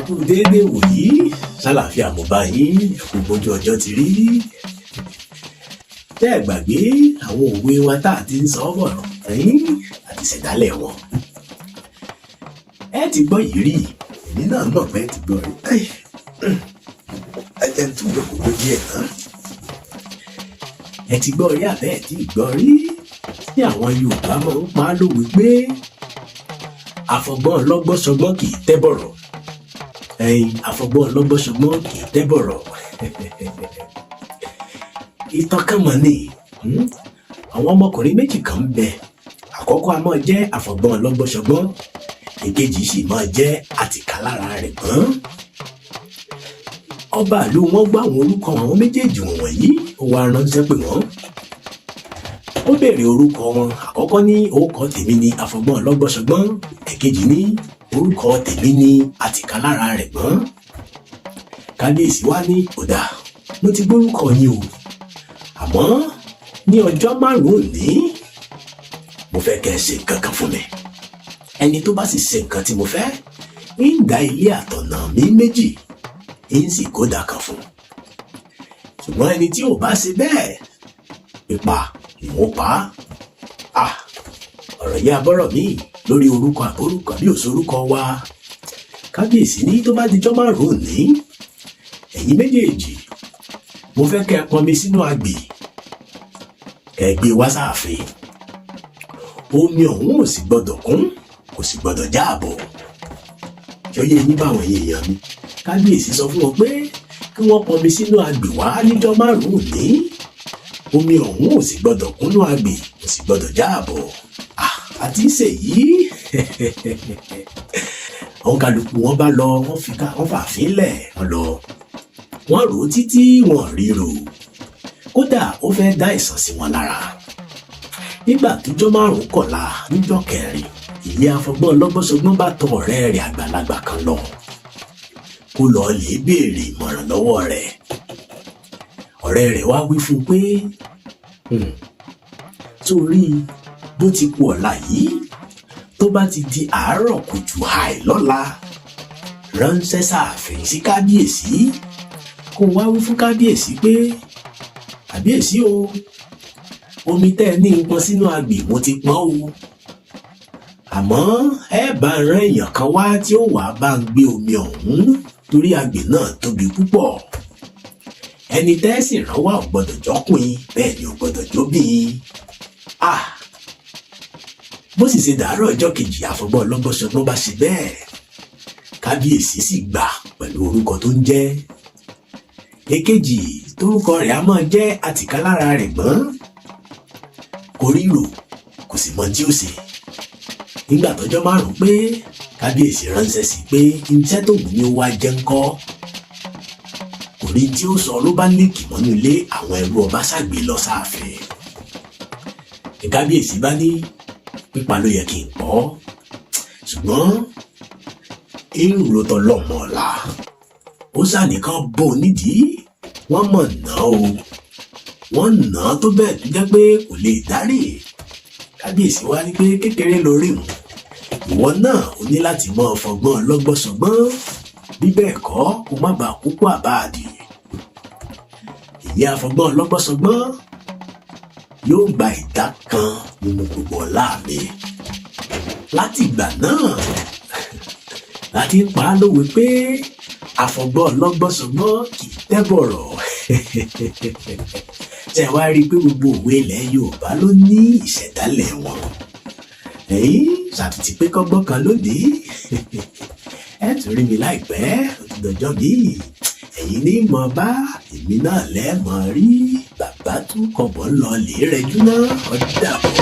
kú déédéé wòyí ṣàlàáfíà mo bá yín kú bójú ọjọ́ ti rí. tẹ́ ẹ gbàgbé àwọn òwe wa tá a ti ń sọ bọ̀rọ̀ àti ṣẹ̀dálẹ̀ wọn. ẹ ti gbọ́ yìí rí, èmi náà mọ̀ pé ẹ ti gbọ́ rí. ẹ jẹ́ ń tún lóko lójú ẹ̀ tán. ẹ ti gbọ́ rí àbẹ́ ẹ ti gbọ́ rí tí àwọn Yorùbá máa ń pa á lówe pé àfọgbọ́n ọlọ́gbọ́n ṣọgbọ́n kì í tẹ́ bọ̀rọ̀. Àfọgbọ́n ọlọ́gbọ́n ṣọgbọ́n kì í tẹ́ bọ̀rọ̀. ìtàn kan mọ̀ ni àwọn ọmọkùnrin méjì kan ń bẹ. àkọ́kọ́ a máa jẹ́ àfọgbọ́n ọlọ́gbọ́n ṣọgbọ́n, èkejì sì máa jẹ́ àtìkálára rẹ̀ gbọ́n. ọba ìlú wọn gbọ́ àwọn orúkọ àwọn méjèèjì wọ̀nyí, ó wá ránṣẹ́ pè wọ́n. ó béèrè orúkọ wọn. àkọ́kọ́ ní orúkọ tèmi ni àfọgbọ́n ọlọ́gbọ́n ṣọgbọ́n, èkejì ní orúkọ tèmi ni àtìkálára rẹ̀ gbọ́n. kábíyèsí wá ní ọ̀dà, mo ti gbórúkọ yín o, àmọ́ ní ọjọ́ márùn-ún òní mo fẹ́ kẹ́ ẹ ṣe nǹkan kan fún mi. ẹni tó bá sì ṣe nǹkan tí mo fẹ́ ń dá ilé àtọ̀nà mi méjì ń sì kódà kan fún. ṣùgbọ́n ẹni tí ò bá ṣe bẹ́ẹ̀, pípa ni wọ́n pa á. ọ̀rọ̀ yẹ abọ́rọ̀ mi lórí orúkọ àbórúkọ bí òṣorúkọ wa. kábíyèsí ní tó bá dijọ́ márùn-ún òní, ẹ̀yin méjèèjì mo fẹ́ kẹ́ ẹ pọnmi sínú agbè, kẹ́ ẹ gbé wá sáàfin. omi ọ̀hún ò sì gbọ́dọ̀ kún, kò sì gbọ́dọ̀ já àbọ̀. ṣọyẹ yín báwọn èèyàn mi. kábíyèsí sọ fún wọn pé kí wọ́n pọnmi sínú agbè wá níjọ́ márùn-ún òní. omi ọ̀hún ò sì gbọ́dọ̀ kúnnú agbè, kò sì gbọ́dọ̀ já àbọ̀. àti ṣèyí àwọn kálukú wọn bá lọ, wọ́n fàáfin lẹ̀ wọ́n lọ. wọ́n rò ó títí wọ́n ríro, kódà ó fẹ́ dá ìsàn sí wọn lára. nígbà tójọ́ márùn-ún kọ̀la níjọ́ kẹrin, ìyá àfọgbọ́n ọlọ́gbọ́n ṣọgbọ́n bá tọ̀ ọ̀rẹ́ rẹ̀ àgbàlagbà kan lọ kó lọ lè béèrè ìmọ̀ràn lọ́wọ́ rẹ̀. ọ̀rẹ́ rẹ̀ wá wí fún un pé torí bó ti kù ọ̀la yìí, tó bá ti di àárọ̀ kùtù hàì lọ́la, ránṣẹ́ sáàfin sí kábíyèsí kó wá wí fún kábíyèsí pé kábíyèsí o, omi tẹ́ ẹ ní ń pọn sínú agbè mo ti pọn o, àmọ́ ẹ bá rán èèyàn kan wá tí ó wàá bá ń gbé omi ọ̀hún torí agbè náà tóbi púpọ̀. ẹni tẹ́ ẹ sì rán wá ò gbọ́dọ̀ jọ́kùnrin, bẹ́ẹ̀ ni ò gbọ́dọ̀ jóbìn. bó sì ṣe dàárọ̀ ọjọ́ kejì, àfọgbọ́n ọlọ́gbọ́n ṣọgbọ́n bá ṣe bẹ́ẹ̀. kábíyèsí sì gbà pẹ̀lú orúkọ tó ń jẹ́. èkejì tórúkọ rẹ̀ á máa jẹ́ àtìkálára rẹ̀ gbọ́n. kò ríro, kò sì mọ tí ó ṣe. nígbà tọ́jọ́ márùn-ún pé, kábíyèsí ránṣẹ́ sí pé iṣẹ́ tó wù ní ó wá jẹ́ ńkọ́. kò rí tí ó sọ ló bá lékì mọ́nú ilé àwọn ẹrú ọba ṣàgbé lọ sáàfin. kábíyèsí bá ní pípa ló yẹ kí n pọ̀, ṣùgbọ́n irú ló tọ́ lọ́mọ ọ̀la. ó ṣàníkan bò nídìí, wọ́n mọ̀ ná o, wọ́n ná tó bẹ́ẹ̀ tó jẹ́ pé kò lè dárí. kábíyèsí wá ní pé kékeré lórí òun, ìwọ náà o ní láti mọ ọfọgbọ́n ọlọ́gbọ́n ṣọgbọ́n, bí bẹ́ẹ̀ kọ́ kó má bàa kúkú àbáàdì. ìyá àfọgbọ́n ọlọ́gbọ́n ṣọgbọ́n yóò gba ìdá kan nínú gbogbo ọlá mi. láti ìgbà náà láti ń pa á lówe pé àfọgbọ́n ọlọ́gbọ́n ṣọgbọ́n kì í tẹ́ bọ̀rọ̀. ṣé wá rí i pé gbogbo òwe ilẹ̀ Yorùbá ló ní ìṣẹ̀dálẹ̀ wọn. ṣàtúntì pé kọ́gbọ́n kan lónìí. ẹ tún rí mi láìpẹ́, òtúndọ̀jọ́ bíi ẹ̀yin ní mọ̀ bá, èmi náà lẹ́ẹ̀mọ̀ rí. bàbá tún kọ̀bọ̀ lọ lè rẹjú náà, ọ̀dà bọ̀.